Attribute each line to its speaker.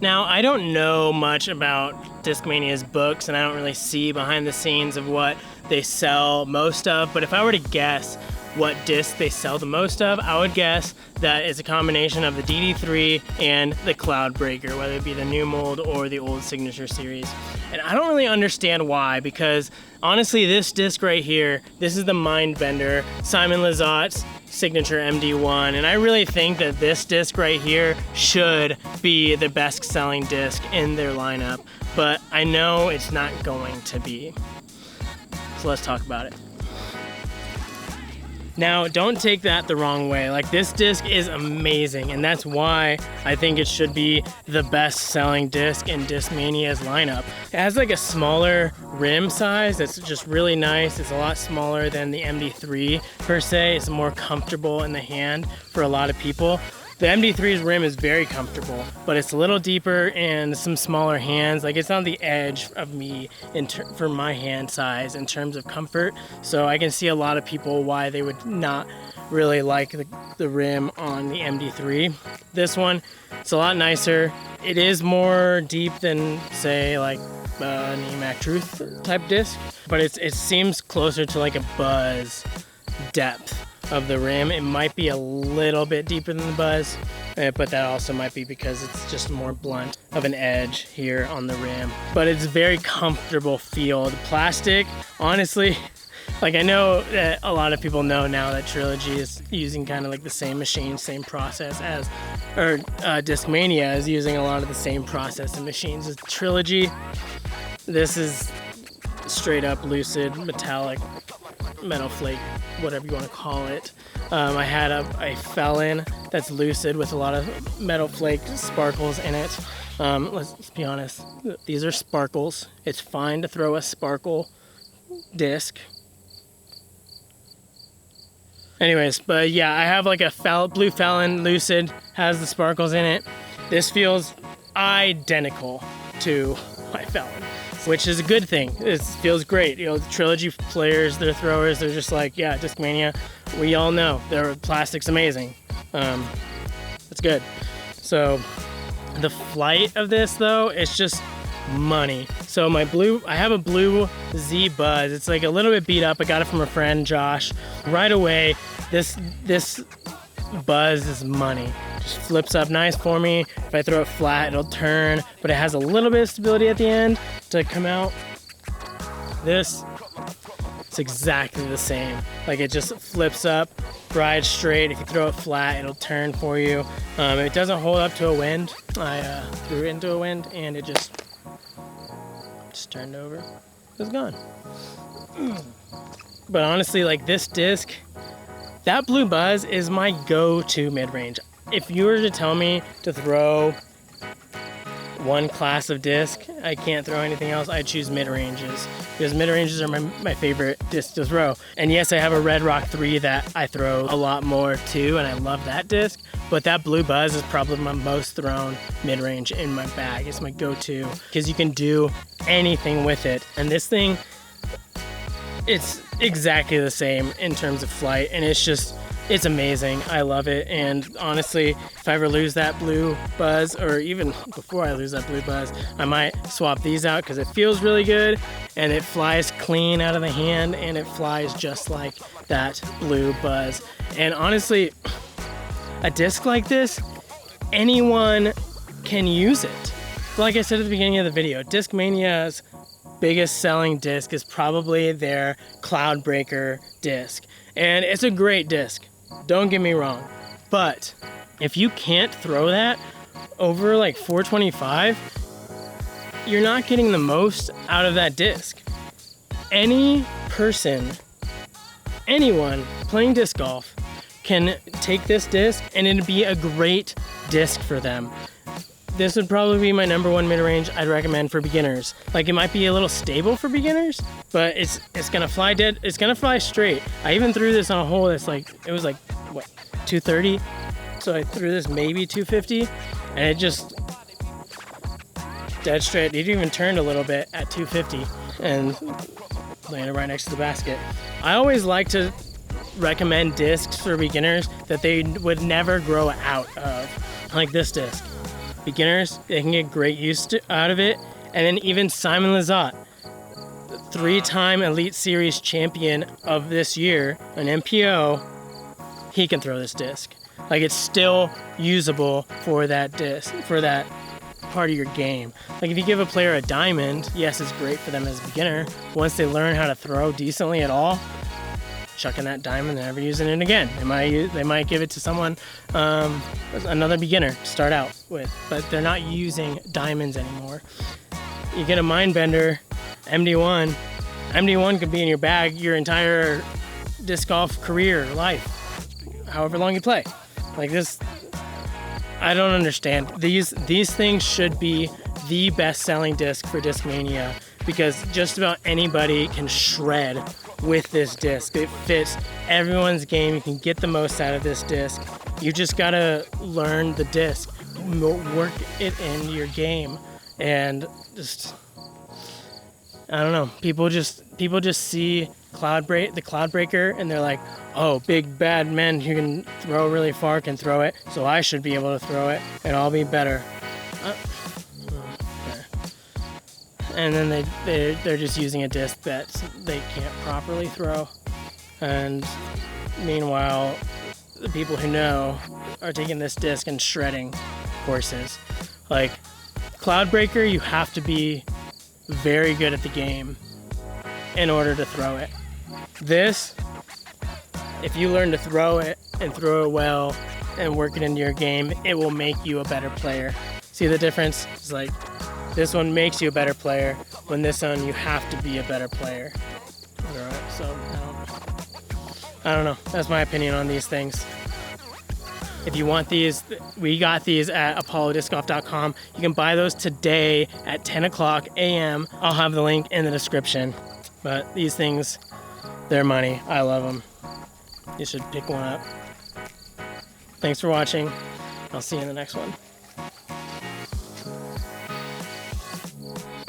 Speaker 1: Now, I don't know much about Discmania's books, and I don't really see behind the scenes of what they sell most of, but if I were to guess what disc they sell the most of, I would guess that it's a combination of the DD3 and the Cloudbreaker, whether it be the new mold or the old Signature series. And I don't really understand why, because honestly, this disc right here, this is the Mind Bender, Simon Lizott's Signature MD1, and I really think that this disc right here should be the best selling disc in their lineup, but I know it's not going to be. So let's talk about it. Now, don't take that the wrong way. Like, this disc is amazing, and that's why I think it should be the best-selling disc in Discmania's lineup. It has like a smaller rim size that's just really nice. It's a lot smaller than the MD3 per se. It's more comfortable in the hand for a lot of people. The MD3's rim is very comfortable, but it's a little deeper and some smaller hands. Like, it's on the edge of me for my hand size in terms of comfort. So I can see a lot of people why they would not really like the rim on the MD3. This one, it's a lot nicer. It is more deep than, say, like an EMAC Truth type disc, but it seems closer to like a Buzzz depth of the rim. It might be a little bit deeper than the Buzzz, but that also might be because it's just more blunt of an edge here on the rim. But it's very comfortable feel. The plastic, honestly, like, I know that a lot of people know now that Trilogy is using kind of like the same machine, same process as, or Discmania is using a lot of the same process and machines as Trilogy. This is straight up lucid metallic metal flake, whatever you want to call it. I had a Felon that's lucid with a lot of metal flake sparkles in it. Let's be honest, these are sparkles. It's fine to throw a sparkle disc. Anyways, but yeah, I have like a blue Felon lucid, has the sparkles in it. This feels identical to my Felon, which is a good thing. It feels great. You know, the Trilogy players, their throwers, they're just like, yeah, Discmania, we all know their plastic's amazing. It's good. So the flight of this though, it's just money. So I have a blue Z Buzzz. It's like a little bit beat up. I got it from a friend, Josh. Right away, this Buzzz is money. Just flips up nice for me. If I throw it flat, it'll turn, but it has a little bit of stability at the end to come out. It's exactly the same. Like, it just flips up, rides straight. If you throw it flat, it'll turn for you. It doesn't hold up to a wind. I threw it into a wind and it just turned over. It was gone. But honestly, like, this disc, that blue Buzzz is my go-to mid-range. If you were to tell me to throw one class of disc, I can't throw anything else, I'd choose mid-ranges, because mid-ranges are my favorite disc to throw. And yes, I have a Red Rock 3 that I throw a lot more too, and I love that disc, but that blue Buzzz is probably my most thrown mid-range in my bag. It's my go-to, because you can do anything with it. And this thing, it's exactly the same in terms of flight, and it's amazing. I love it. And honestly, if I ever lose that blue Buzzz, or even before I lose that blue Buzzz, I might swap these out because it feels really good and it flies clean out of the hand and it flies just like that blue Buzzz. And honestly, a disc like this, anyone can use it. Like I said at the beginning of the video, Discmania's biggest selling disc is probably their Cloudbreaker disc. And it's a great disc. Don't get me wrong, but if you can't throw that over like 425, you're not getting the most out of that disc. Any person, anyone playing disc golf can take this disc and it'd be a great disc for them. This would probably be my #1 mid-range I'd recommend for beginners. Like, it might be a little stable for beginners, but it's gonna fly dead. It's gonna fly straight. I even threw this on a hole that's like, it was like, what, 230? So I threw this maybe 250, and it just dead straight. It even turned a little bit at 250 and landed right next to the basket. I always like to recommend discs for beginners that they would never grow out of, like this disc. beginners, they can get great use out of it. And then even Simon Lizotte, the 3-time Elite Series champion of this year, an MPO, he can throw this disc. Like, it's still usable for that disc, for that part of your game. Like, if you give a player a diamond, yes, it's great for them as a beginner. Once they learn how to throw decently at all, chucking that diamond and never using it again. They might give it to someone, another beginner to start out with, but they're not using diamonds anymore. You get a Mind Bender, MD1. MD1 could be in your bag your entire disc golf career, life, however long you play. Like this, I don't understand. These things should be the best-selling disc for Discmania because just about anybody can shred with this disc. It fits everyone's game. You can get the most out of this disc. You just gotta learn the disc, work it in your game, and just, I don't know. People just see the Cloudbreaker, and they're like, oh, big bad men who can throw really far can throw it, so I should be able to throw it, and I'll be better. And then they're just using a disc that they can't properly throw. And meanwhile, the people who know are taking this disc and shredding courses. Like, Cloudbreaker, you have to be very good at the game in order to throw it. This, if you learn to throw it and throw it well and work it into your game, it will make you a better player. See the difference? It's like, this one makes you a better player, when this one you have to be a better player. So, I don't know. That's my opinion on these things. If you want these, we got these at apollodiscgolf.com. You can buy those today at 10 o'clock a.m. I'll have the link in the description. But these things, they're money. I love them. You should pick one up. Thanks for watching. I'll see you in the next one.